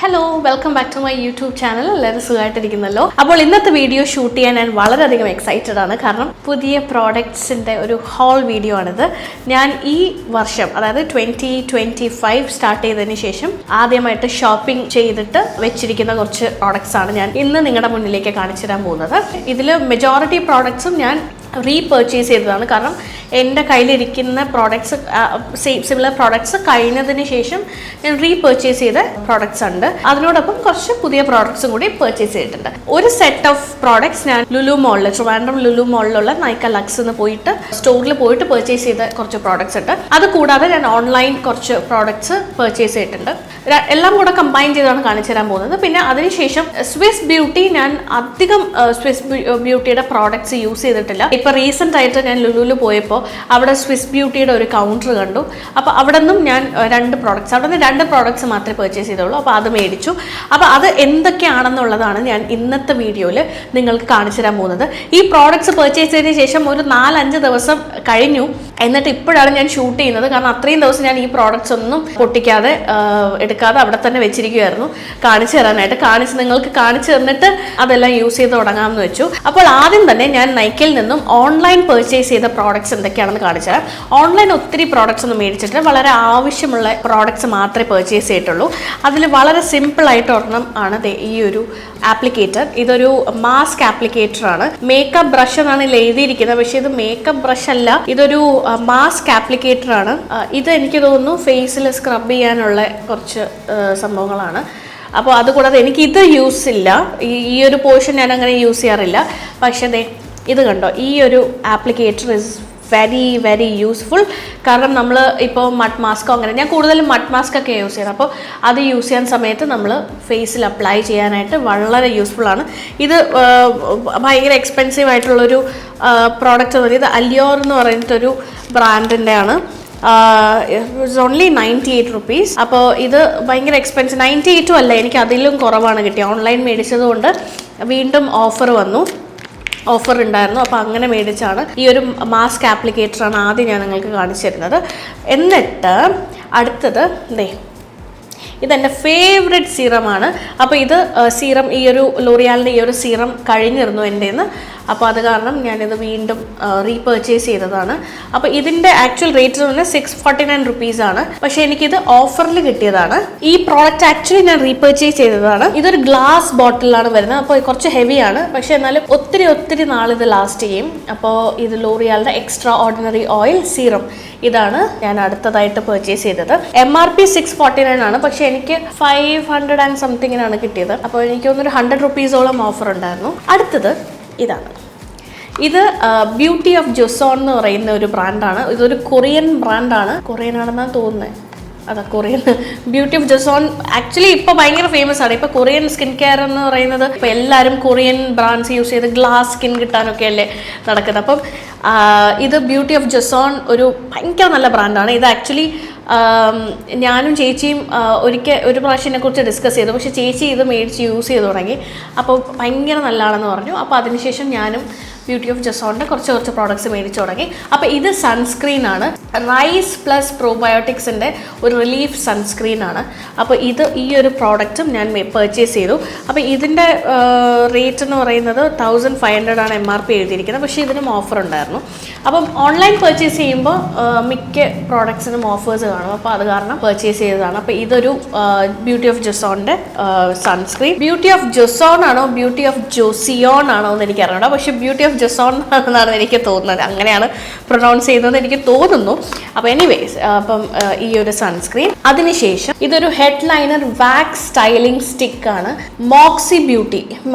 Hello, welcome back to my YouTube channel. എല്ലാവരും സുഖമായിട്ടിരിക്കുന്നല്ലോ. അപ്പോൾ ഇന്നത്തെ വീഡിയോ ഷൂട്ട് ചെയ്യാൻ ഞാൻ വളരെയധികം എക്സൈറ്റഡ് ആണ്. കാരണം പുതിയ പ്രോഡക്ട്സിൻ്റെ ഒരു ഹോൾ വീഡിയോ ആണിത്. ഞാൻ ഈ വർഷം, അതായത് 2025 സ്റ്റാർട്ട് ചെയ്തതിന് ശേഷം ആദ്യമായിട്ട് ഷോപ്പിംഗ് ചെയ്തിട്ട് വെച്ചിരിക്കുന്ന കുറച്ച് പ്രോഡക്ട്സ് ആണ് ഞാൻ ഇന്ന് നിങ്ങളുടെ മുന്നിലേക്ക് കാണിച്ചു തരാൻ പോകുന്നത്. ഇതിൽ മെജോറിറ്റി പ്രോഡക്ട്സും ഞാൻ റീപർച്ചേസ് ചെയ്തതാണ്. കാരണം എൻ്റെ കയ്യിലിരിക്കുന്ന പ്രോഡക്ട്സ് സിമിലർ പ്രോഡക്ട്സ് കഴിഞ്ഞതിന് ശേഷം ഞാൻ റീപർച്ചേസ് ചെയ്ത പ്രോഡക്ട്സ് ഉണ്ട്. അതിനോടൊപ്പം കുറച്ച് പുതിയ പ്രോഡക്ട്സും കൂടി പർച്ചേസ് ചെയ്തിട്ടുണ്ട്. ഒരു സെറ്റ് ഓഫ് പ്രോഡക്ട്സ് ഞാൻ ലുലു മോളിൽ, ട്രിവാൻഡ്രം ലുലു മോളിലുള്ള നൈക്ക ലക്സ് എന്ന് പോയിട്ട് സ്റ്റോറിൽ പോയിട്ട് പർച്ചേസ് ചെയ്ത കുറച്ച് പ്രോഡക്ട്സ് ഉണ്ട്. അത് കൂടാതെ ഞാൻ ഓൺലൈൻ കുറച്ച് പ്രോഡക്ട്സ് പർച്ചേസ് ചെയ്തിട്ടുണ്ട്. എല്ലാം കൂടെ കമ്പൈൻ ചെയ്താണ് കാണിച്ചു തരാൻ പോകുന്നത്. പിന്നെ അതിനുശേഷം സ്വിസ് ബ്യൂട്ടി, ഞാൻ അധികം സ്വിസ് ബ്യൂട്ടിയുടെ പ്രോഡക്ട്സ് യൂസ് ചെയ്തിട്ടില്ല. ഇപ്പോൾ റീസെൻ്റ് ആയിട്ട് ഞാൻ ലുലുവിൽ പോയപ്പോൾ അവിടെ സ്വിസ് ബ്യൂട്ടിയുടെ ഒരു കൗണ്ടർ കണ്ടു. അപ്പോൾ അവിടെ നിന്നും ഞാൻ രണ്ട് പ്രോഡക്ട്സ് മാത്രമേ പർച്ചേസ് ചെയ്തുള്ളൂ. അപ്പോൾ അത് മേടിച്ചു. അപ്പോൾ അത് എന്തൊക്കെയാണെന്നുള്ളതാണ് ഞാൻ ഇന്നത്തെ വീഡിയോയിൽ നിങ്ങൾക്ക് കാണിച്ചു തരാൻ പോകുന്നത്. ഈ പ്രോഡക്ട്സ് പർച്ചേസ് ചെയ്തതിന് ശേഷം ഒരു 4-5 ദിവസം കഴിഞ്ഞു. എന്നിട്ട് ഇപ്പോഴാണ് ഞാൻ ഷൂട്ട് ചെയ്യുന്നത്. കാരണം അത്രയും ദിവസം ഞാൻ ഈ പ്രോഡക്ട്സ് ഒന്നും പൊട്ടിക്കാതെ എടുക്കാതെ അവിടെ തന്നെ വെച്ചിരിക്കുമായിരുന്നു, കാണിച്ചു തരാനായിട്ട്. നിങ്ങൾക്ക് കാണിച്ചു തന്നിട്ട് അതെല്ലാം യൂസ് ചെയ്ത് തുടങ്ങാമെന്ന് വെച്ചു. അപ്പോൾ ആദ്യം തന്നെ ഞാൻ നൈക്കയിൽ നിന്നും ഓൺലൈൻ പർച്ചേസ് ചെയ്ത പ്രോഡക്ട്സ് എന്തൊക്കെയാണെന്ന് കാണിച്ചു തരാം. ഓൺലൈൻ ഒത്തിരി പ്രോഡക്ട്സ് ഒന്നും മേടിച്ചിട്ട് വളരെ ആവശ്യമുള്ള പ്രോഡക്ട്സ് മാത്രമേ പർച്ചേസ് ചെയ്തിട്ടുള്ളൂ. അതിൽ വളരെ സിമ്പിളായിട്ട് ഒരെണ്ണം ആണ് ഈ ഒരു ആപ്ലിക്കേറ്റർ. ഇതൊരു മാസ്ക് ആപ്ലിക്കേറ്റർ ആണ്. മേക്കപ്പ് ബ്രഷ് എന്നാണ് ഇതിൽ എഴുതിയിരിക്കുന്നത്, പക്ഷേ ഇത് മേക്കപ്പ് ബ്രഷ് അല്ല, ഇതൊരു മാസ്ക് ആപ്ലിക്കേറ്റർ ആണ്. ഇത് എനിക്ക് തോന്നുന്നു ഫേസിൽ സ്ക്രബ് ചെയ്യാനുള്ള കുറച്ച് സംഭവങ്ങളാണ്. അപ്പോൾ അതുകൂടാതെ എനിക്കിത് യൂസ് ഇല്ല, ഈ ഒരു പോർഷൻ ഞാൻ അങ്ങനെ യൂസ് ചെയ്യാറില്ല. പക്ഷേ ഇത് കണ്ടോ, ഈ ഒരു applicator is very very useful. കാരണം നമ്മൾ ഇപ്പോൾ മഡ് മാസ്കോ അങ്ങനെ, ഞാൻ കൂടുതലും മഡ് മാസ്ക് ഒക്കെ യൂസ് ചെയ്യുന്നത്. അപ്പോൾ അത് യൂസ് ചെയ്യാൻ സമയത്ത് നമ്മൾ ഫേസിൽ അപ്ലൈ ചെയ്യാനായിട്ട് വളരെ യൂസ്ഫുള്ളാണ്. ഇത് ഭയങ്കര എക്സ്പെൻസീവ് ആയിട്ടുള്ളൊരു പ്രോഡക്റ്റ് ഒന്നും. ഇത് അലിയോർ എന്ന് പറയുന്നൊരു ബ്രാൻഡിൻ്റെ ആണ്. It's only 98 rupees. അപ്പോൾ ഇത് ഭയങ്കര എക്സ്പെൻസീവ്. 98 അല്ല, എനിക്ക് അതിലും കുറവാണ് കിട്ടിയത്. ഓൺലൈൻ മേടിച്ചത് കൊണ്ട് വീണ്ടും ഓഫർ ഉണ്ടായിരുന്നു. അപ്പോൾ അങ്ങനെ മേടിച്ചാണ്. ഈ ഒരു മാസ്ക് ആപ്ലിക്കേറ്ററാണ് ആദ്യം ഞാൻ നിങ്ങൾക്ക് കാണിച്ചു തരുന്നത്. എന്നിട്ട് അടുത്തത് ഇതെൻ്റെ ഫേവറേറ്റ് സീറമാണ്. അപ്പോൾ ഇത് സീറം, ഈ ഒരു ലോറിയാലിൻ്റെ ഈ ഒരു സീറം കഴിഞ്ഞിരുന്നു എൻ്റെ നിന്ന്. അപ്പോൾ അത് കാരണം ഞാനിത് വീണ്ടും റീപർച്ചേസ് ചെയ്തതാണ്. അപ്പോൾ ഇതിൻ്റെ ആക്ച്വൽ റേറ്റ് എന്ന് പറഞ്ഞാൽ 649 rupees ആണ്. പക്ഷേ എനിക്കിത് ഓഫറിൽ കിട്ടിയതാണ്. ഈ പ്രോഡക്റ്റ് ആക്ച്വലി ഞാൻ റീപർച്ചേസ് ചെയ്തതാണ്. ഇതൊരു ഗ്ലാസ് ബോട്ടിലാണ് വരുന്നത്. അപ്പോൾ കുറച്ച് ഹെവിയാണ്, പക്ഷേ എന്നാലും ഒത്തിരി നാളിത് ലാസ്റ്റ് ചെയ്യും. അപ്പോൾ ഇത് ലോറിയാലിൻ്റെ എക്സ്ട്രാ ഓർഡിനറി ഓയിൽ സീറം, ഇതാണ് ഞാൻ അടുത്തതായിട്ട് പർച്ചേസ് ചെയ്തത്. MRP 649 ആണ്, പക്ഷേ എനിക്ക് 500 and somethingനാണ് കിട്ടിയത്. അപ്പോൾ എനിക്ക് തോന്നുന്നു 100 rupees ഓഫർ ഉണ്ടായിരുന്നു. അടുത്തത് ഇതാണ്. ഇത് ബ്യൂട്ടി ഓഫ് ജോസോൺ എന്ന് പറയുന്ന ഒരു ബ്രാൻഡാണ്. ഇതൊരു കൊറിയൻ ബ്രാൻഡാണ്. കൊറിയൻ ആണെന്നാണ് തോന്നുന്നത്. അതെ, Korean. Beauty of Joseon actually ഇപ്പോൾ ഭയങ്കര ഫേമസ് ആണ്. ഇപ്പോൾ കൊറിയൻ സ്കിൻ കെയർ എന്ന് പറയുന്നത് ഇപ്പോൾ എല്ലാവരും കൊറിയൻ ബ്രാൻഡ്സ് യൂസ് ചെയ്ത് ഗ്ലാസ് സ്കിൻ കിട്ടാനൊക്കെ അല്ലേ നടക്കുന്നത്. അപ്പം ഇത് ബ്യൂട്ടി ഓഫ് ജോസോൺ ഒരു ഭയങ്കര നല്ല ബ്രാൻഡാണ്. ഇത് ആക്ച്വലി ഞാനും ചേച്ചിയും ഒരു പ്രാവശ്യത്തിനെ കുറിച്ച് ഡിസ്കസ് ചെയ്തു. പക്ഷേ ചേച്ചി ഇത് മേടിച്ച് യൂസ് ചെയ്ത് തുടങ്ങി. അപ്പോൾ ഭയങ്കര നല്ലതാണെന്ന് പറഞ്ഞു. അപ്പോൾ അതിനുശേഷം ഞാനും ബ്യൂട്ടി ഓഫ് ജോസോണിൻ്റെ കുറച്ച് പ്രോഡക്ട്സ് മേടിച്ചു തുടങ്ങി. അപ്പോൾ ഇത് സൺസ്ക്രീനാണ്. റൈസ് പ്ലസ് പ്രോബയോട്ടിക്സിൻ്റെ ഒരു റിലീഫ് സൺസ്ക്രീനാണ്. അപ്പോൾ ഈ ഒരു പ്രോഡക്റ്റും ഞാൻ പർച്ചേസ് ചെയ്തു. അപ്പോൾ ഇതിൻ്റെ റേറ്റ് എന്ന് പറയുന്നത് 1500 ആണ് MRP എഴുതിയിരിക്കുന്നത്. പക്ഷേ ഇതിനും ഓഫർ ഉണ്ടായിരുന്നു. അപ്പം ഓൺലൈൻ പർച്ചേസ് ചെയ്യുമ്പോൾ മിക്ക പ്രോഡക്ട്സിനും ഓഫേഴ്സ് കാണും. അപ്പോൾ അത് കാരണം പർച്ചേസ് ചെയ്തതാണ്. അപ്പോൾ ഇതൊരു ബ്യൂട്ടി ഓഫ് ജോസോണിൻ്റെ സൺസ്ക്രീൻ. ബ്യൂട്ടി ഓഫ് ജോസോൺ ആണോ ബ്യൂട്ടി ഓഫ് ജോസിയോൺ ആണോ എന്ന് എനിക്ക് അറിയണം. പക്ഷേ ബ്യൂട്ടി ഓഫ് ജോസോൺ എന്നാണ് എനിക്ക് തോന്നുന്നത്, അങ്ങനെയാണ് പ്രൊനൗൺസ് ചെയ്യുന്നത് എനിക്ക് തോന്നുന്നു. അപ്പോൾ എനിവേസ്, അപ്പം ഈ ഒരു സൺസ്ക്രീൻ. അതിനുശേഷം ഇതൊരു ഹെഡ് ലൈനർ വാക്സ് സ്റ്റൈലിംഗ് സ്റ്റിക്കാണ്. മോക്സി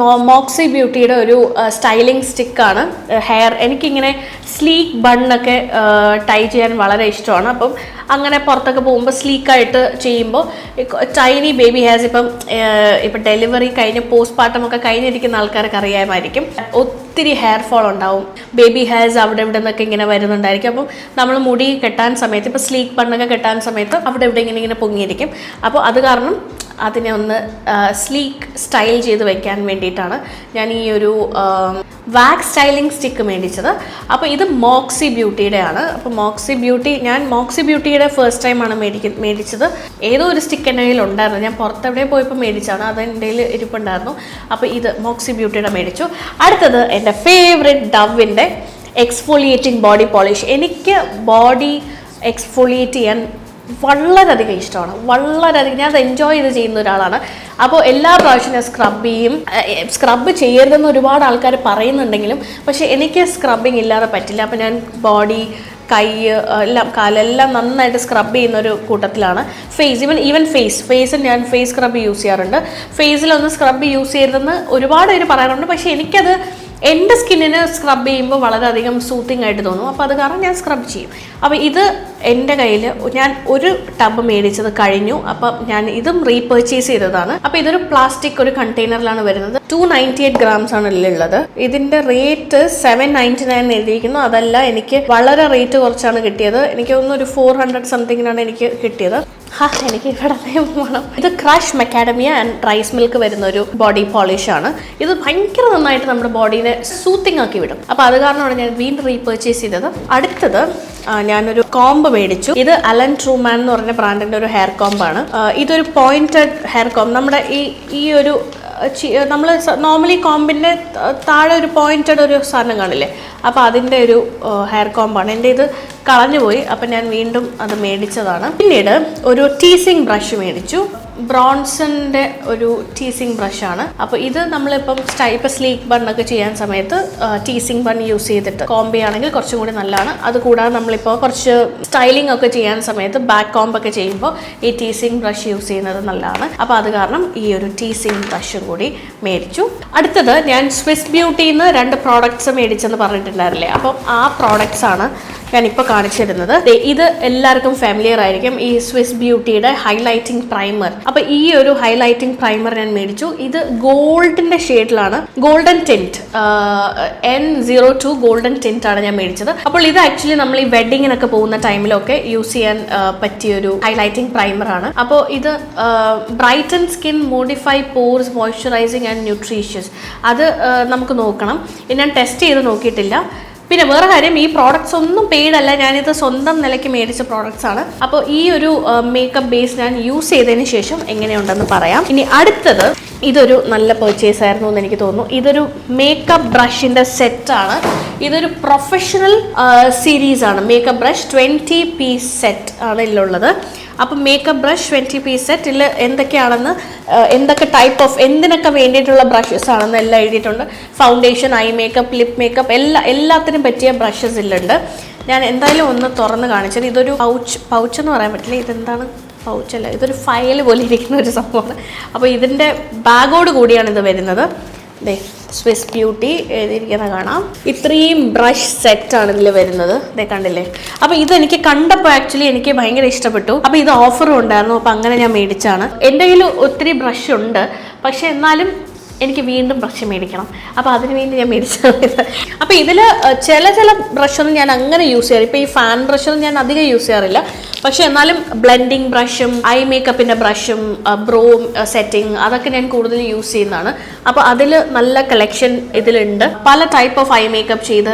ബ്യൂട്ടിയുടെ ഒരു സ്റ്റൈലിംഗ് സ്റ്റിക്കാണ്. ഹെയർ എനിക്കിങ്ങനെ സ്ലീക്ക് ബണ്ണൊക്കെ ടൈ ചെയ്യാൻ വളരെ ഇഷ്ടമാണ്. അപ്പം അങ്ങനെ പുറത്തൊക്കെ പോകുമ്പോൾ സ്ലീക്കായിട്ട് ചെയ്യുമ്പോൾ ടൈനി ബേബി ഹെയർസ്, ഇപ്പം ഡെലിവറി കഴിഞ്ഞ് പോസ്റ്റ്മോർട്ടം ഒക്കെ കഴിഞ്ഞിരിക്കുന്ന ആൾക്കാർക്ക് അറിയാമായിരിക്കും. ഒത്തിരി ഹെയർ ഫോൾ ഉണ്ടാവും, ബേബി ഹെയർസ് അവിടെ ഇവിടെ നിന്നൊക്കെ ഇങ്ങനെ വരുന്നുണ്ടായിരിക്കും. അപ്പം നമ്മൾ മുടി കെട്ടാൻ സമയത്ത്, ഇപ്പോൾ സ്ലീക്ക് ബണ്ണൊക്കെ കെട്ടാൻ സമയത്ത് അവിടെ ഇവിടെ ഇങ്ങനെ പൊങ്ങിയിരിക്കും. അപ്പോൾ അത് കാരണം അതിനെ ഒന്ന് സ്ലീക്ക് സ്റ്റൈൽ ചെയ്ത് വെക്കാൻ വേണ്ടിയിട്ടാണ് ഞാൻ ഈ ഒരു വാക്സ് സ്റ്റൈലിംഗ് സ്റ്റിക്ക് മേടിച്ചത്. അപ്പോൾ ഇത് മോക്സി ബ്യൂട്ടിയുടെ ആണ്. അപ്പോൾ ഞാൻ മോക്സി ബ്യൂട്ടിയുടെ ഫസ്റ്റ് ടൈമാണ് മേടിച്ചത്. ഏതോ ഒരു സ്റ്റിക്ക് എൻ്റെ കയ്യിൽ ഉണ്ടായിരുന്നു, ഞാൻ പുറത്തെവിടെ പോയപ്പോൾ മേടിച്ചാണ്, അത് എൻ്റെ കയ്യിൽ ഇരിപ്പുണ്ടായിരുന്നു. അപ്പോൾ ഇത് മോക്സി ബ്യൂട്ടിയുടെ മേടിച്ചു. അടുത്തത് എൻ്റെ ഫേവറേറ്റ് ഡവിൻ്റെ എക്സ്ഫോളിയേറ്റിംഗ് ബോഡി പോളിഷ്. എനിക്ക് ബോഡി എക്സ്ഫോളിയേറ്റ് ചെയ്യാൻ വളരെയധികം ഇഷ്ടമാണ്, വളരെയധികം. ഞാൻ അത് എൻജോയ് ചെയ്ത് ചെയ്യുന്ന ഒരാളാണ്. അപ്പോൾ എല്ലാ പ്രാവശ്യവും ഞാൻ സ്ക്രബ് ചെയ്യരുതെന്ന് ഒരുപാട് ആൾക്കാർ പറയുന്നുണ്ടെങ്കിലും പക്ഷേ എനിക്ക് സ്ക്രബിങ് ഇല്ലാതെ പറ്റില്ല. അപ്പോൾ ഞാൻ ബോഡി, കൈ, എല്ലാം കാലെല്ലാം നന്നായിട്ട് സ്ക്രബ് ചെയ്യുന്ന ഒരു കൂട്ടത്തിലാണ്. ഈവൻ ഫേസിൽ ഞാൻ ഫേസ് സ്ക്രബ് യൂസ് ചെയ്യാറുണ്ട്. ഫേസിലൊന്ന് സ്ക്രബ് യൂസ് ചെയ്യരുതെന്ന് ഒരുപാട് പേര് പറയാറുണ്ട്, പക്ഷേ എനിക്കത് എൻ്റെ സ്കിന്നിന് സ്ക്രബ് ചെയ്യുമ്പോൾ വളരെയധികം സൂത്തിങ് ആയിട്ട് തോന്നും. അപ്പോൾ അത് കാരണം ഞാൻ സ്ക്രബ് ചെയ്യും. അപ്പോൾ ഇത് എൻ്റെ കയ്യിൽ ഞാൻ ഒരു ടബ് മേടിച്ചത് കഴിഞ്ഞു. അപ്പം ഞാൻ ഇതും റീപർച്ചേസ് ചെയ്തതാണ്. അപ്പോൾ ഇതൊരു പ്ലാസ്റ്റിക് ഒരു കണ്ടെയ്നറിലാണ് വരുന്നത്. 298 grams ആണ് ഇതിലുള്ളത്. ഇതിൻ്റെ റേറ്റ് 799 എഴുതിയിരിക്കുന്നു. അതല്ല, എനിക്ക് വളരെ റേറ്റ് കുറച്ചാണ് കിട്ടിയത്. എനിക്ക് തോന്നുന്നു ഒരു 400 സംതിങ്ങിനാണ് എനിക്ക് കിട്ടിയത്. എനിക്ക് ഇവിടെ വേണം. ഇത് crush macadamia and rice milk വരുന്ന ഒരു ബോഡി പോളിഷ് ആണ്. ഇത് ഭയങ്കര നന്നായിട്ട് നമ്മുടെ ബോഡീനെ സൂത്തിങ് ആക്കി വിടും. അപ്പോൾ അത് കാരണമാണ് ഞാൻ വീണ്ടും റീപർച്ചേസ് ചെയ്തത്. അടുത്തത് ഞാനൊരു കോംബ് മേടിച്ചു. ഇത് അലൻ ട്രൂമാൻ എന്ന് പറഞ്ഞ ബ്രാൻഡിൻ്റെ ഒരു ഹെയർ കോംബാണ്. ഇതൊരു പോയിന്റഡ് ഹെയർ കോംബ്. നമ്മുടെ ഈ ഒരു നമ്മൾ നോർമലി കോമ്പിൻ്റെ താഴെ ഒരു പോയിന്റഡ് ഒരു സാധനം കാണില്ലേ, അപ്പോൾ അതിൻ്റെ ഒരു ഹെയർ കോംബാണ്. എൻ്റെ ഇത് കളഞ്ഞുപോയി, അപ്പം ഞാൻ വീണ്ടും അത് മേടിച്ചതാണ്. പിന്നീട് ഒരു ടീസിങ് ബ്രഷ് മേടിച്ചു. ബ്രോൺസണിൻ്റെ ഒരു ടീസിങ് ബ്രഷാണ്. അപ്പോൾ ഇത് നമ്മളിപ്പം സ്ലീക്ക് ബണ്ണൊക്കെ ചെയ്യാൻ സമയത്ത് ടീസിങ് ബൺ യൂസ് ചെയ്തിട്ട് കോംബ് ആണെങ്കിൽ കുറച്ചും കൂടി നല്ലതാണ്. അതുകൂടാതെ നമ്മളിപ്പോൾ കുറച്ച് സ്റ്റൈലിംഗ് ഒക്കെ ചെയ്യാൻ സമയത്ത് ബാക്ക് കോംബൊക്കെ ചെയ്യുമ്പോൾ ഈ ടീസിങ് ബ്രഷ് യൂസ് ചെയ്യുന്നത് നല്ലതാണ്. അപ്പോൾ അത് കാരണം ഈ ഒരു ടീസിങ് ബ്രഷും കൂടി മേടിച്ചു. അടുത്തത് ഞാൻ സ്വിസ് ബ്യൂട്ടിയിൽ നിന്ന് 2 പ്രോഡക്ട്സ് മേടിച്ചെന്ന് പറഞ്ഞിട്ടുണ്ടായിരുന്നില്ലേ, അപ്പം ആ പ്രോഡക്ട്സ് ആണ് ഞാനിപ്പോൾ കാണിച്ചു തരുന്നത്. ഇത് എല്ലാവർക്കും ഫാമിലിയർ ആയിരിക്കും, ഈ സ്വിസ് ബ്യൂട്ടിയുടെ ഹൈലൈറ്റിംഗ് പ്രൈമർ. അപ്പോൾ ഈ ഒരു ഹൈലൈറ്റിംഗ് പ്രൈമർ ഞാൻ മേടിച്ചു. ഇത് ഗോൾഡിൻ്റെ ഷെയ്ഡിലാണ്, golden tint, N02 golden tint ആണ് ഞാൻ മേടിച്ചത്. അപ്പോൾ ഇത് ആക്ച്വലി നമ്മൾ ഈ വെഡിങ്ങിനൊക്കെ പോകുന്ന ടൈമിലൊക്കെ യൂസ് ചെയ്യാൻ പറ്റിയൊരു ഹൈലൈറ്റിംഗ് പ്രൈമറാണ്. അപ്പോൾ ഇത് brighten skin, modify pores, moisturising and nutritious. അത് നമുക്ക് നോക്കണം. ഞാൻ ടെസ്റ്റ് ചെയ്ത് നോക്കിയിട്ടില്ല. പിന്നെ വേറെ കാര്യം, ഈ പ്രോഡക്ട്സ് ഒന്നും പെയ്ഡ് അല്ല, ഞാനിത് സ്വന്തം നിലയ്ക്ക് മേടിച്ച പ്രോഡക്ട്സ് ആണ്. അപ്പോൾ ഈ ഒരു മേക്കപ്പ് ബേസ് ഞാൻ യൂസ് ചെയ്തതിന് ശേഷം എങ്ങനെയുണ്ടെന്ന് പറയാം. ഇനി അടുത്തത്, ഇതൊരു നല്ല പർച്ചേസ് ആയിരുന്നു എന്ന് എനിക്ക് തോന്നുന്നു. ഇതൊരു മേക്കപ്പ് ബ്രഷിൻ്റെ സെറ്റാണ്. ഇതൊരു പ്രൊഫഷണൽ സീരീസാണ്. മേക്കപ്പ് ബ്രഷ് 20 പീസ് സെറ്റ് ആണ് ഇതിലുള്ളത്. അപ്പം മേക്കപ്പ് ബ്രഷ് 20 പീസ് സെറ്റ്. ഇതിൽ എന്തൊക്കെയാണെന്ന്, എന്തൊക്കെ ടൈപ്പ് ഓഫ് എന്തിനൊക്കെ വേണ്ടിയിട്ടുള്ള ബ്രഷസ് ആണെന്ന് എല്ലാം എഴുതിയിട്ടുണ്ട്. Foundation, I makeup, lip makeup, എല്ലാത്തിനും പറ്റിയ ബ്രഷസ് ഇതിലുണ്ട്. ഞാൻ എന്തായാലും ഒന്ന് തുറന്ന് കാണിച്ചത്. ഇതൊരു പൗച്ച് എന്ന് പറയാൻ പറ്റില്ല, ഇതെന്താണ്, പൗച്ചല്ല, ഇതൊരു ഫയൽ പോലെ ഇരിക്കുന്ന ഒരു സംഭവമാണ്. അപ്പോൾ ഇതിൻ്റെ ബാഗോട് കൂടിയാണ് ഇത് വരുന്നത്. സ്വിസ് ബ്യൂട്ടി എഴുതിയിരിക്കുന്നത് കാണാം. ഇത്രയും ബ്രഷ് സെറ്റാണ് ഇതിൽ വരുന്നത്. കണ്ടില്ലേ? അപ്പോൾ ഇതെനിക്ക് കണ്ടപ്പോൾ ആക്ച്വലി എനിക്ക് ഭയങ്കര ഇഷ്ടപ്പെട്ടു. അപ്പോൾ ഇത് ഓഫറും ഉണ്ടായിരുന്നു, അപ്പോൾ അങ്ങനെ ഞാൻ മേടിച്ചാണ്. എൻ്റെ കയ്യിൽ ഒത്തിരി ബ്രഷ് ഉണ്ട്, പക്ഷേ എന്നാലും എനിക്ക് വീണ്ടും ബ്രഷ് മേടിക്കണം. അപ്പോൾ അതിന് വേണ്ടി ഞാൻ മേടിച്ചത്. അപ്പോൾ ഇതിൽ ചില ബ്രഷൊന്നും ഞാൻ അങ്ങനെ യൂസ് ചെയ്യാറ്. ഇപ്പോൾ ഈ ഫാൻ ബ്രഷൊന്നും ഞാൻ അധികം യൂസ് ചെയ്യാറില്ല. പക്ഷേ എന്നാലും ബ്ലെൻഡിങ് ബ്രഷും ഐ മേക്കപ്പിൻ്റെ ബ്രഷും ബ്രോ സെറ്റിംഗ് അതൊക്കെ ഞാൻ കൂടുതൽ യൂസ് ചെയ്യുന്നതാണ്. അപ്പോൾ അതിൽ നല്ല കളക്ഷൻ ഇതിലുണ്ട്. പല ടൈപ്പ് ഓഫ് ഐ മേക്കപ്പ് ചെയ്ത്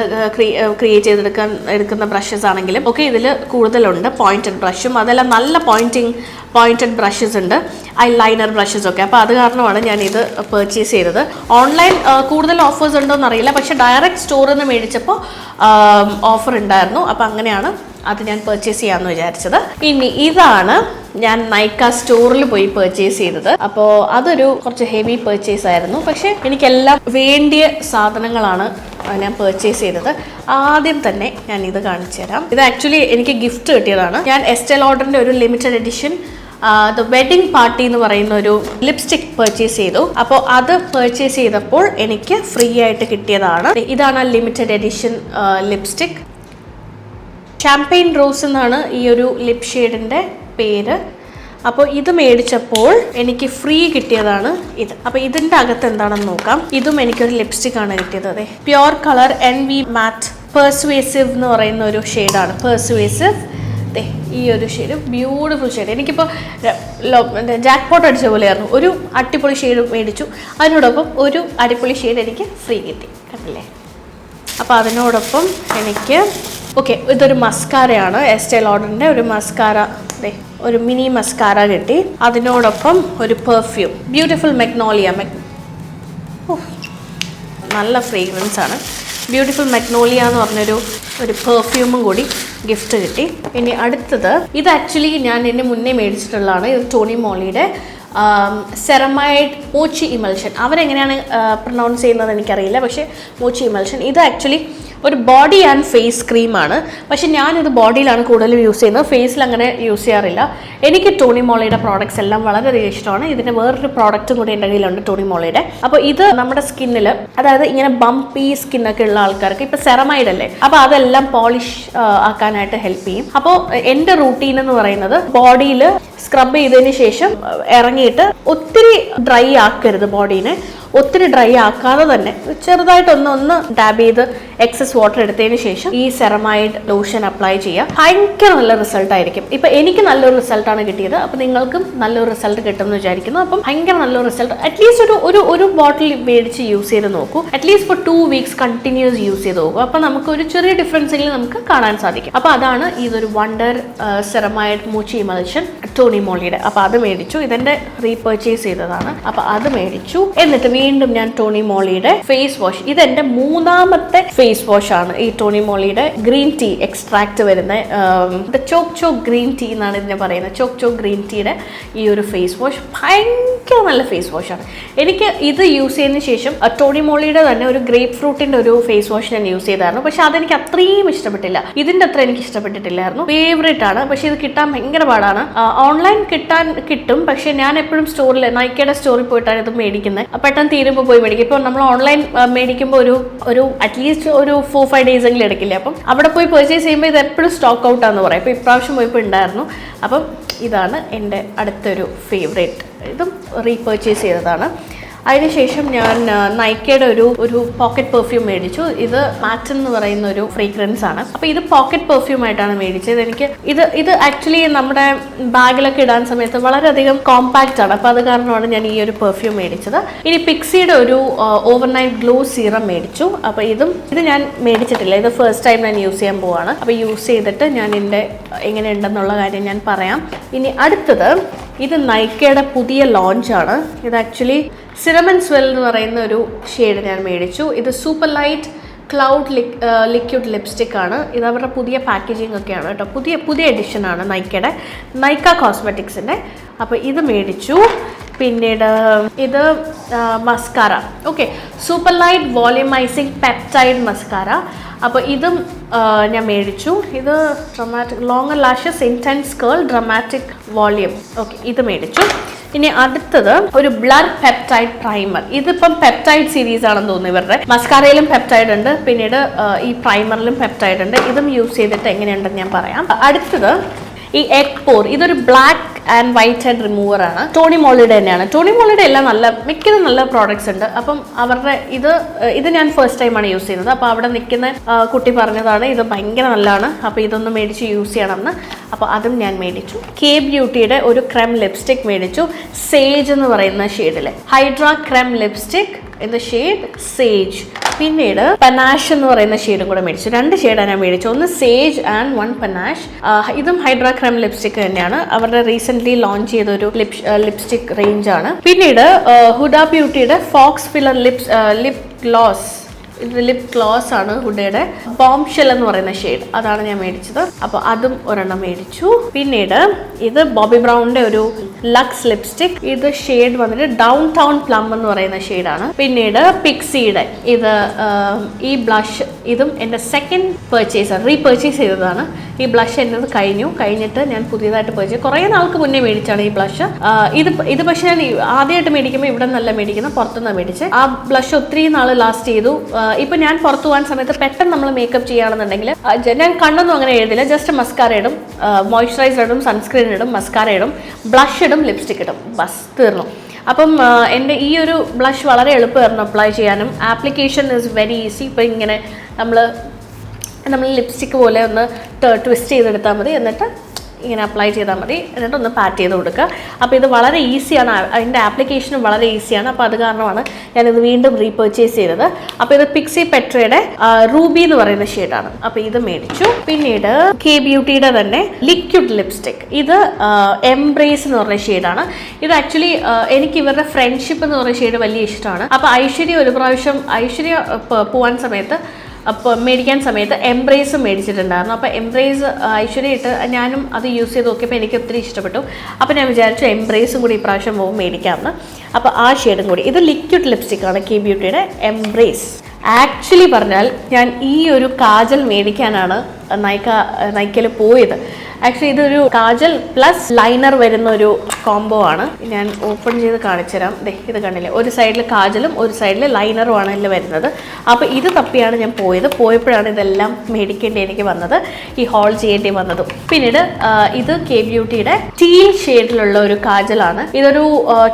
ക്രിയേറ്റ് ചെയ്തെടുക്കുന്ന ബ്രഷസ് ആണെങ്കിലും ഒക്കെ ഇതിൽ കൂടുതലുണ്ട്. പോയിന്റഡ് ബ്രഷും അതെല്ലാം നല്ല പോയിന്റഡ് ബ്രഷസ് ഉണ്ട്, ഐ ലൈനർ ബ്രഷസ് ഒക്കെ. അപ്പോൾ അത് കാരണമാണ് ഞാനിത് പർച്ചേസ് ചെയ്തത്. ഓൺലൈൻ കൂടുതൽ ഓഫേഴ്സ് ഉണ്ടോയെന്ന് അറിയില്ല, പക്ഷേ ഡയറക്റ്റ് സ്റ്റോറിൽ നിന്ന് മേടിച്ചപ്പോൾ ഓഫർ ഉണ്ടായിരുന്നു. അപ്പോൾ അങ്ങനെയാണ് അത് ഞാൻ പർച്ചേസ് ചെയ്യാമെന്ന് വിചാരിച്ചത്. ഇനി ഇതാണ് ഞാൻ നൈക്ക സ്റ്റോറിൽ പോയി പർച്ചേസ് ചെയ്തത്. അപ്പോൾ അതൊരു കുറച്ച് ഹെവി പർച്ചേസ് ആയിരുന്നു, പക്ഷേ എനിക്കെല്ലാം വേണ്ടിയ സാധനങ്ങളാണ് ഞാൻ പർച്ചേസ് ചെയ്തത്. ആദ്യം തന്നെ ഞാൻ ഇത് കാണിച്ചു തരാം. ഇത് ആക്ച്വലി എനിക്ക് ഗിഫ്റ്റ് കിട്ടിയതാണ്. ഞാൻ എസ്റ്റേ ലോഡറിൻ്റെ ഒരു limited edition the wedding party എന്ന് പറയുന്ന ഒരു ലിപ്സ്റ്റിക് പർച്ചേസ് ചെയ്തു. അപ്പോൾ അത് പർച്ചേസ് ചെയ്തപ്പോൾ എനിക്ക് ഫ്രീ ആയിട്ട് കിട്ടിയതാണ്. ഇതാണ് ആ limited edition lipstick. Champagne rose എന്നാണ് ഈ ഒരു ലിപ് ഷെയ്ഡിൻ്റെ പേര്. അപ്പോൾ ഇത് മേടിച്ചപ്പോൾ എനിക്ക് ഫ്രീ കിട്ടിയതാണ് ഇത്. അപ്പോൾ ഇതിൻ്റെ അകത്ത് എന്താണെന്ന് നോക്കാം. ഇതും എനിക്കൊരു ലിപ്സ്റ്റിക് ആണ് കിട്ടിയത്. അതെ, പ്യുർ കളർ NV മാറ്റ് പെർസ്വേസീവ് എന്ന് പറയുന്ന ഒരു ഷെയ്ഡാണ്. പെർസ്വേസീവ് ഈ ഒരു ഷെയ്ഡ് ബ്യൂട്ടിഫുൾ ഷെയ്ഡ്. എനിക്കിപ്പോൾ ജാക്ക് പോട്ട് അടിച്ച പോലെയായിരുന്നു. ഒരു അടിപൊളി ഷെയ്ഡ് മേടിച്ചു, അതിനോടൊപ്പം ഒരു അടിപൊളി ഷെയ്ഡ് എനിക്ക് ഫ്രീ കിട്ടി, കണ്ടില്ലേ? അപ്പോൾ അതിനോടൊപ്പം എനിക്ക് ഇതൊരു മസ്കാരയാണ്, എസ്റ്റേ ലോഡറിൻ്റെ ഒരു മസ്കാര, ഒരു മിനി മസ്കാര കിട്ടി. അതിനോടൊപ്പം ഒരു പെർഫ്യൂം ബ്യൂട്ടിഫുൾ മഗ്നോളിയ, നല്ല ഫ്രേഗ്രൻസ് ആണ്. ബ്യൂട്ടിഫുൾ മഗ്നോളിയ എന്ന് പറഞ്ഞൊരു പെർഫ്യൂമും കൂടി ഗിഫ്റ്റ് കിട്ടി. ഇനി അടുത്തത്, ഇത് ആക്ച്വലി ഞാൻ ഇതിന് മുന്നേ മേടിച്ചിട്ടുള്ളതാണ്. ഇത് ടോണി മോളിയുടെ സെറമൈഡ് മോച്ചി ഇമൽഷൻ. അവരെങ്ങനെയാണ് പ്രൊനൗൺസ് ചെയ്യുന്നത് എനിക്കറിയില്ല, പക്ഷേ മോച്ചി ഇമൽഷൻ ഇത് ആക്ച്വലി ഒരു ബോഡി ആൻഡ് ഫേസ് ക്രീമാണ്. പക്ഷെ ഞാനിത് ബോഡിയിലാണ് കൂടുതലും യൂസ് ചെയ്യുന്നത്, ഫേസിൽ അങ്ങനെ യൂസ് ചെയ്യാറില്ല. എനിക്ക് ടോണി മോളിയുടെ പ്രോഡക്റ്റ്സ് എല്ലാം വളരെയധികം ഇഷ്ടമാണ്. ഇതിൻ്റെ വേറൊരു പ്രോഡക്റ്റും കൂടി എൻ്റെ കയ്യിലുണ്ട് ടോണി മോളിയുടെ. അപ്പോൾ ഇത് നമ്മുടെ സ്കിന്നിൽ, അതായത് ഇങ്ങനെ ബംപി സ്കിന്നൊക്കെ ഉള്ള ആൾക്കാർക്ക്, ഇപ്പോൾ സെറമൈഡ് അല്ലേ, അപ്പോൾ അതെല്ലാം പോളിഷ് ആക്കാനായിട്ട് ഹെൽപ്പ് ചെയ്യും. അപ്പോൾ എൻ്റെ റൂട്ടീൻ എന്ന് പറയുന്നത് ബോഡിയിൽ സ്ക്രബ് ചെയ്തതിന് ശേഷം ഇറങ്ങിയിട്ട് ഒത്തിരി ഡ്രൈ ആക്കരുത്, ബോഡീനെ ഒത്തിരി ഡ്രൈ ആക്കാതെ തന്നെ ചെറുതായിട്ടൊന്ന് ഡാബ് ചെയ്ത് എക്സസ് വാട്ടർ എടുത്തതിന് ശേഷം ഈ സെറമൈഡ് ലോഷൻ അപ്ലൈ ചെയ്യുക. ഭയങ്കര നല്ല റിസൾട്ട് ആയിരിക്കും. ഇപ്പം എനിക്ക് നല്ലൊരു റിസൾട്ടാണ് കിട്ടിയത്, അപ്പം നിങ്ങൾക്കും നല്ലൊരു റിസൾട്ട് കിട്ടുമെന്ന് വിചാരിക്കുന്നു. അപ്പം ഭയങ്കര നല്ലൊരു റിസൾട്ട്. അറ്റ്ലീസ്റ്റ് ഒരു ബോട്ടിൽ മേടിച്ച് യൂസ് ചെയ്ത് നോക്കൂ. At least for 2 weeks continuous use ചെയ്ത് നോക്കൂ. അപ്പം നമുക്ക് ഒരു ചെറിയ ഡിഫറൻസെങ്കിലും നമുക്ക് കാണാൻ സാധിക്കും. അപ്പോൾ അതാണ് ഇതൊരു വണ്ടർ സെറമൈഡ് മൂച്ചി ഇമൽഷൻ ടോണി മോളിയുടെ. അപ്പോൾ അത് മേടിച്ചു, ഇതെൻ്റെ റീപർച്ചേസ് ചെയ്തതാണ്. അപ്പോൾ അത് മേടിച്ചു. എന്നിട്ട് വീണ്ടും ഞാൻ ടോണി മോളിയുടെ ഫേസ് വാഷ്, ഇതെന്റെ 3ാമത്തെ ഫേസ് വാഷ് ആണ്. ഈ ടോണി മോളിയുടെ ഗ്രീൻ ടീ എക്സ്ട്രാക്ട് വരുന്ന ചോക്ക് ഗ്രീൻ ടീ എന്നാണ് ഇതിനെ പറയുന്നത്. ചോക്ക് ഗ്രീൻ ടീയുടെ ഈ ഒരു ഫേസ് വാഷ് ഭയങ്കര നല്ല ഫേസ് വാഷാണ്. എനിക്ക് ഇത് യൂസ് ചെയ്തതിന് ശേഷം ടോണി മോളിയുടെ തന്നെ ഒരു ഗ്രേപ്പ് ഫ്രൂട്ടിന്റെ ഒരു ഫേസ് വാഷ് ഞാൻ യൂസ് ചെയ്തായിരുന്നു. പക്ഷെ അതെനിക്ക് അത്രയും ഇഷ്ടപ്പെട്ടില്ല, ഇതിന്റെ അത്ര എനിക്ക് ഇഷ്ടപ്പെട്ടിട്ടില്ലായിരുന്നു. ഫേവറേറ്റ് ആണ്, പക്ഷെ ഇത് കിട്ടാൻ ഭയങ്കര പാടാണ്. ഓൺലൈൻ കിട്ടും, പക്ഷെ ഞാൻ എപ്പോഴും സ്റ്റോറിൽ, നൈക്കയുടെ സ്റ്റോറിൽ പോയിട്ടാണ് ഇത് മേടിക്കുന്നത്. പെട്ടെന്ന് തീരുമ്പോൾ പോയി മേടിക്കും. ഇപ്പോൾ നമ്മൾ ഓൺലൈൻ മേടിക്കുമ്പോൾ ഒരു അറ്റ്ലീസ്റ്റ് ഒരു 4-5 days എങ്കിലും എടുക്കില്ല. അപ്പം അവിടെ പോയി പർച്ചേസ് ചെയ്യുമ്പോൾ ഇത് എപ്പോഴും സ്റ്റോക്ക് ഔട്ടാന്ന് പറയും. അപ്പോൾ ഇപ്രാവശ്യം പോയപ്പോൾ ഉണ്ടായിരുന്നു. അപ്പം ഇതാണ് എൻ്റെ അടുത്തൊരു ഫേവറേറ്റ്. ഇതും റീപർച്ചേസ് ചെയ്തതാണ്. അതിനുശേഷം ഞാൻ നൈക്കയുടെ ഒരു പോക്കറ്റ് പെർഫ്യൂം മേടിച്ചു. ഇത് മാറ്റൻ എന്ന് പറയുന്ന ഒരു ഫ്രേഗ്രൻസ് ആണ്. അപ്പോൾ ഇത് പോക്കറ്റ് പെർഫ്യൂം ആയിട്ടാണ് മേടിച്ചത്. എനിക്ക് ഇത് ആക്ച്വലി നമ്മുടെ ബാഗിലൊക്കെ ഇടാൻ സമയത്ത് വളരെയധികം കോമ്പാക്റ്റ് ആണ്. അപ്പോൾ അത് കാരണമാണ് ഞാൻ ഈ ഒരു പെർഫ്യൂം മേടിച്ചത്. ഇനി പിക്സിയുടെ ഒരു ഓവർനൈറ്റ് ഗ്ലോ സീറം മേടിച്ചു. അപ്പോൾ ഇത് ഞാൻ മേടിച്ചിട്ടില്ല, ഇത് ഫസ്റ്റ് ടൈം ഞാൻ യൂസ് ചെയ്യാൻ പോവാണ്. അപ്പോൾ യൂസ് ചെയ്തിട്ട് ഞാൻ ഇതിൻ്റെ എങ്ങനെയുണ്ടെന്നുള്ള കാര്യം ഞാൻ പറയാം. ഇനി അടുത്തത്, ഇത് നൈക്കയുടെ പുതിയ ലോഞ്ചാണ്. ഇത് ആക്ച്വലി സിനമൺ സ്വെൽ എന്ന് പറയുന്ന ഒരു ഷെയ്ഡ് ഞാൻ മേടിച്ചു. ഇത് super light cloud liquid lipstick ആണ്. ഇത് അവരുടെ പുതിയ പാക്കേജിങ് ഒക്കെയാണ് കേട്ടോ, പുതിയ എഡിഷനാണ് നൈക്ക കോസ്മെറ്റിക്സിൻ്റെ. അപ്പോൾ ഇത് മേടിച്ചു. പിന്നീട് ഇത് mascara, super light volumizing peptide mascara. അപ്പോൾ ഇതും ഞാൻ മേടിച്ചു. ഇത് dramatic longer lashes intense curl dramatic volume. ഇത് മേടിച്ചു. ഇനി അടുത്തത് ഒരു ബ്ലർ പെപ്റ്റൈഡ് പ്രൈമർ. ഇതിപ്പം പെപ്റ്റൈഡ് സീരീസ് ആണെന്ന് തോന്നുന്നു. ഇവരുടെ മസ്കാരയിലും പെപ്റ്റൈഡ് ഉണ്ട്, പിന്നീട് ഈ പ്രൈമറിലും പെപ്റ്റൈഡ് ഉണ്ട്. ഇതും യൂസ് ചെയ്തിട്ട് എങ്ങനെയുണ്ടെന്ന് ഞാൻ പറയാം. അടുത്തത് ഈ എഗ് പോർ, ഇതൊരു black and white head remover ആണ്. ടോണി മോളിയുടെ തന്നെയാണ്. ടോണി മോളിയുടെ എല്ലാം മിക്കതും നല്ല പ്രോഡക്ട്സ് ഉണ്ട്. അപ്പം അവരുടെ ഇത് ഞാൻ ഫസ്റ്റ് ടൈമാണ് യൂസ് ചെയ്യുന്നത്. അപ്പോൾ അവിടെ നിൽക്കുന്ന കുട്ടി പറഞ്ഞതാണ് ഇത് ഭയങ്കര നല്ലതാണ്, അപ്പോൾ ഇതൊന്ന് മേടിച്ച് യൂസ് ചെയ്യണമെന്ന്. അപ്പോൾ അതും ഞാൻ മേടിച്ചു. കെ ബ്യൂട്ടിയുടെ ഒരു ക്രെം ലിപ്സ്റ്റിക് മേടിച്ചു, സേജ് എന്ന് പറയുന്ന ഷെയ്ഡിൽ. Hydra crème lipstick in the shade sage. പിന്നീട് പനാഷ് എന്ന് പറയുന്ന ഷെയ്ഡും കൂടെ മേടിച്ചു. 2 ഷെയ്ഡാണ് ഞാൻ മേടിച്ചു, ഒന്ന് സേജ് ആൻഡ് 1 പനാഷ്. ഇതും ഹൈഡ്രാ ക്രെം ലിപ്സ്റ്റിക് തന്നെയാണ്. അവരുടെ റീസെന്റ് ലോഞ്ച് ചെയ്ത ഒരു ലിപ്സ്റ്റിക് റേഞ്ച് ആണ്. പിന്നീട് Huda ബ്യൂട്ടിയുടെ Fox filler lip gloss. ഇത് ലിപ് ഗ്ലോസ് ആണ് ഹുഡയുടെ. ബോംഷെൽ എന്ന് പറയുന്ന ഷെയ്ഡ്, അതാണ് ഞാൻ മേടിച്ചത്. അപ്പോൾ അതും ഒരെണ്ണം മേടിച്ചു. പിന്നീട് ഇത് ബോബി ബ്രൗണിന്റെ ഒരു ലക്സ് ലിപ്സ്റ്റിക്. ഇത് ഷെയ്ഡ് വന്നിട്ട് ഡൗൺ ടൗൺ പ്ലം എന്ന് പറയുന്ന ഷെയ്ഡാണ്. പിന്നീട് പിക്സിയുടെ ഈ ബ്ലഷ്, ഇതും എൻ്റെ സെക്കൻഡ് പർച്ചേസാണ്, റീപർച്ചേസ് ചെയ്തതാണ്. ഈ ബ്ലഷ് എന്നത് കഴിഞ്ഞിട്ട് ഞാൻ പുതിയതായിട്ട് പർച്ചേസ്, കുറേ നാൾക്ക് മുന്നേ മേടിച്ചാണ് ഈ ബ്ലഷ്. ഇത് പക്ഷെ ഞാൻ ആദ്യമായിട്ട് മേടിക്കുമ്പോൾ ഇവിടെ നല്ല മേടിക്കുന്നത്, പുറത്തുനിന്ന് മേടിച്ച്. ആ ബ്ലഷ് ഒത്തിരി നാൾ ലാസ്റ്റ് ചെയ്തു. ഇപ്പൊ ഞാൻ പുറത്തു പോകാൻ സമയത്ത് പെട്ടെന്ന് നമ്മൾ മേക്കപ്പ് ചെയ്യുകയാണെന്നുണ്ടെങ്കിൽ ഞാൻ കണ്ണൊന്നും അങ്ങനെ എഴുതില്ല, ജസ്റ്റ് മസ്കാര ഇടും, മോയ്സ്ചറൈസർ ഇടും, സൺസ്ക്രീൻ ഇടും, മസ്കാര ഇടും, ബ്ലഷ് ഇടും, ലിപ്സ്റ്റിക് ഇടും, ബസ് തീർന്നു. അപ്പം എൻ്റെ ഈ ഒരു ബ്ലഷ് വളരെ എളുപ്പമായിരുന്നു അപ്ലൈ ചെയ്യാനും. Application is very easy. ഇപ്പം ഇങ്ങനെ നമ്മൾ നമ്മൾ ലിപ്സ്റ്റിക്ക് പോലെ ഒന്ന് ട്വിസ്റ്റ് ചെയ്തെടുത്താൽ മതി. എന്നിട്ട് ഇങ്ങനെ അപ്ലൈ ചെയ്താൽ മതി. എന്നിട്ട് ഒന്ന് പാറ്റ് ചെയ്ത് കൊടുക്കുക. അപ്പോൾ ഇത് വളരെ ഈസിയാണ്, അതിൻ്റെ ആപ്ലിക്കേഷനും വളരെ ഈസിയാണ്. അപ്പോൾ അത് കാരണമാണ് ഞാനിത് വീണ്ടും റീപർച്ചേസ് ചെയ്തത്. അപ്പോൾ ഇത് പിക്സി പെട്രയുടെ റൂബി എന്ന് പറയുന്ന ഷെയ്ഡാണ്. അപ്പോൾ ഇത് മേടിച്ചു. പിന്നീട് കെ ബ്യൂട്ടിയുടെ തന്നെ ലിക്വിഡ് ലിപ്സ്റ്റിക്, ഇത് എംബ്രേസ് എന്ന് പറഞ്ഞ ഷെയ്ഡാണ്. ഇത് ആക്ച്വലി എനിക്ക് ഇവരുടെ ഫ്രണ്ട്ഷിപ്പ് എന്ന് പറയുന്ന ഷെയ്ഡ് വലിയ ഇഷ്ടമാണ്. അപ്പോൾ ഐശ്വര്യ ഒരു പ്രാവശ്യം പോവാൻ സമയത്ത് അപ്പോൾ മേടിക്കാൻ സമയത്ത് എംബ്രേസും മേടിച്ചിട്ടുണ്ടായിരുന്നു. അപ്പോൾ എംബ്രേസ് ഐശ്വര്യ ഇട്ട് ഞാനും അത് യൂസ് ചെയ്ത് നോക്കിയപ്പോൾ എനിക്ക് ഒത്തിരി ഇഷ്ടപ്പെട്ടു. അപ്പോൾ ഞാൻ വിചാരിച്ചു എംബ്രേസും കൂടി ഇപ്രാവശ്യം പോകുമ്പോൾ മേടിക്കാമെന്ന്. അപ്പോൾ ആ ഷെയ്ഡും കൂടി, ഇത് ലിക്വിഡ് ലിപ്സ്റ്റിക്കാണ് കെ ബ്യൂട്ടിയുടെ എംബ്രേസ്. ആക്ച്വലി പറഞ്ഞാൽ ഞാൻ ഈ ഒരു കാജൽ മേടിക്കാനാണ് നൈക്കയിൽ പോയത്. ആക്ച്വലി ഇതൊരു കാജൽ പ്ലസ് ലൈനർ വരുന്ന ഒരു കോംബോ ആണ്. ഞാൻ ഓപ്പൺ ചെയ്ത് കാണിച്ചു തരാം. ഇത് കണ്ടില്ലേ, ഒരു സൈഡിൽ കാജലും ഒരു സൈഡിൽ ലൈനറും ആണ് ഇതിൽ വരുന്നത്. അപ്പോൾ ഇത് തപ്പിയാണ് ഞാൻ പോയപ്പോഴാണ് ഇതെല്ലാം മേടിക്കേണ്ടി എനിക്ക് വന്നത്, ഈ ഹോൾ ചെയ്യേണ്ടി വന്നതും. പിന്നീട് ഇത് കെ ബ്യൂട്ടിയുടെ ടീൽ ഷെയ്ഡിലുള്ള ഒരു കാജലാണ്. ഇതൊരു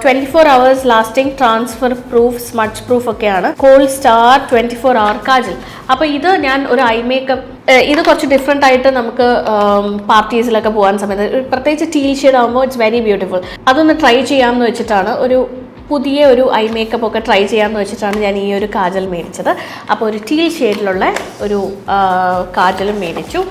24 hours lasting, transfer proof, smudge proof ഒക്കെയാണ്. Cold star 24 hour kajal. അപ്പോൾ ഇത് ഞാൻ ഒരു ഐ മേക്കപ്പ്, ഇത് കുറച്ച് ഡിഫറെൻ്റ് ആയിട്ട് നമുക്ക് പാർട്ടീസിലൊക്കെ പോകാൻ സമയത്ത്, പ്രത്യേകിച്ച് ടീൽ ഷെയ്ഡ് ആകുമ്പോൾ ഇറ്റ്സ് വെരി ബ്യൂട്ടിഫുൾ. അതൊന്ന് ട്രൈ ചെയ്യാമെന്ന് വെച്ചിട്ടാണ്, ഒരു പുതിയ ഒരു ഐ മേക്കപ്പ് ഒക്കെ ട്രൈ ചെയ്യാമെന്ന് വെച്ചിട്ടാണ് ഞാൻ ഈ ഒരു കാജൽ മേടിച്ചത്. അപ്പോൾ ഒരു ടീൽ ഷെയ്ഡിലുള്ള ഒരു കാജലും മേടിച്ചു.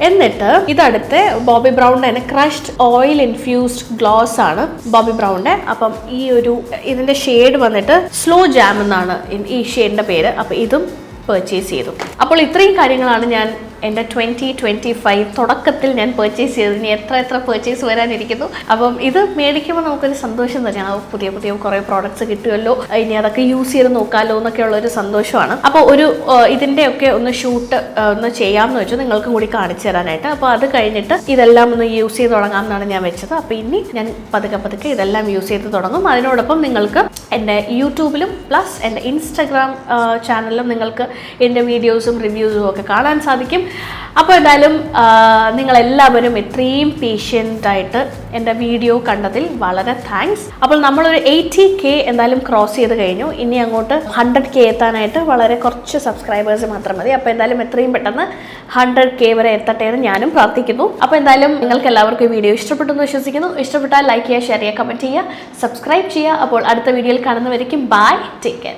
എന്നിട്ട് ഇതടുത്ത് ബോബി ബ്രൗണിൻ്റെ തന്നെ ക്രഷ്ഡ് ഓയിൽ ഇൻഫ്യൂസ്ഡ് ഗ്ലോസ് ആണ് ബോബി ബ്രൗണിൻ്റെ. അപ്പം ഈ ഒരു ഇതിൻ്റെ ഷെയ്ഡ് വന്നിട്ട് സ്ലോ ജാം എന്നാണ് ഈ ഷെയ്ഡിൻ്റെ പേര്. അപ്പോൾ ഇതും പർച്ചേസ് ചെയ്തു. അപ്പോൾ ഇത്രയും കാര്യങ്ങളാണ് ഞാൻ എൻ്റെ 2025 തുടക്കത്തിൽ ഞാൻ പർച്ചേസ് ചെയ്തത്. ഇനി എത്ര പർച്ചേസ് വരാനിരിക്കുന്നു. അപ്പം ഇത് മേടിക്കുമ്പോൾ നമുക്കൊരു സന്തോഷം തന്നെയാണ്. പുതിയ കുറേ പ്രോഡക്റ്റ്സ് കിട്ടുമല്ലോ, ഇനി അതൊക്കെ യൂസ് ചെയ്ത് നോക്കാമല്ലോ എന്നൊക്കെയുള്ളൊരു സന്തോഷമാണ്. അപ്പോൾ ഒരു ഇതിൻ്റെയൊക്കെ ഒന്ന് ഷൂട്ട് ഒന്ന് ചെയ്യാമെന്ന് വെച്ചു, നിങ്ങൾക്കും കൂടി കാണിച്ചു തരാനായിട്ട്. അപ്പോൾ അത് കഴിഞ്ഞിട്ട് ഇതെല്ലാം ഒന്ന് യൂസ് ചെയ്ത് തുടങ്ങാമെന്നാണ് ഞാൻ വെച്ചത്. അപ്പോൾ ഇനി ഞാൻ പതുക്കെ ഇതെല്ലാം യൂസ് ചെയ്ത് തുടങ്ങും. അതിനോടൊപ്പം നിങ്ങൾക്ക് എൻ്റെ യൂട്യൂബിലും പ്ലസ് എൻ്റെ ഇൻസ്റ്റഗ്രാം ചാനലിലും നിങ്ങൾക്ക് എൻ്റെ വീഡിയോസും റിവ്യൂസും ഒക്കെ കാണാൻ സാധിക്കും. അപ്പോൾ എന്തായാലും നിങ്ങളെല്ലാവരും ഇത്രയും പേഷ്യൻ്റായിട്ട് എൻ്റെ വീഡിയോ കണ്ടതിൽ വളരെ താങ്ക്സ്. അപ്പോൾ നമ്മളൊരു 80K എന്തായാലും ക്രോസ് ചെയ്ത് കഴിഞ്ഞു. ഇനി അങ്ങോട്ട് 100K എത്താനായിട്ട് വളരെ കുറച്ച് സബ്സ്ക്രൈബേഴ്സ് മാത്രം മതി. അപ്പോൾ എന്തായാലും എത്രയും പെട്ടെന്ന് 100K വരെ എത്തട്ടെ എന്ന് ഞാനും പ്രാർത്ഥിക്കുന്നു. അപ്പോൾ എന്തായാലും നിങ്ങൾക്ക് എല്ലാവർക്കും ഈ വീഡിയോ ഇഷ്ടപ്പെട്ടു എന്ന് വിശ്വസിക്കുന്നു. ഇഷ്ടപ്പെട്ടാൽ ലൈക്ക് ചെയ്യുക, ഷെയർ ചെയ്യുക, കമൻറ്റ് ചെയ്യുക, സബ്സ്ക്രൈബ് ചെയ്യുക. അപ്പോൾ അടുത്ത വീഡിയോയിൽ കാണുന്നവരേക്കും ബൈ, ടേക്ക് കെയർ.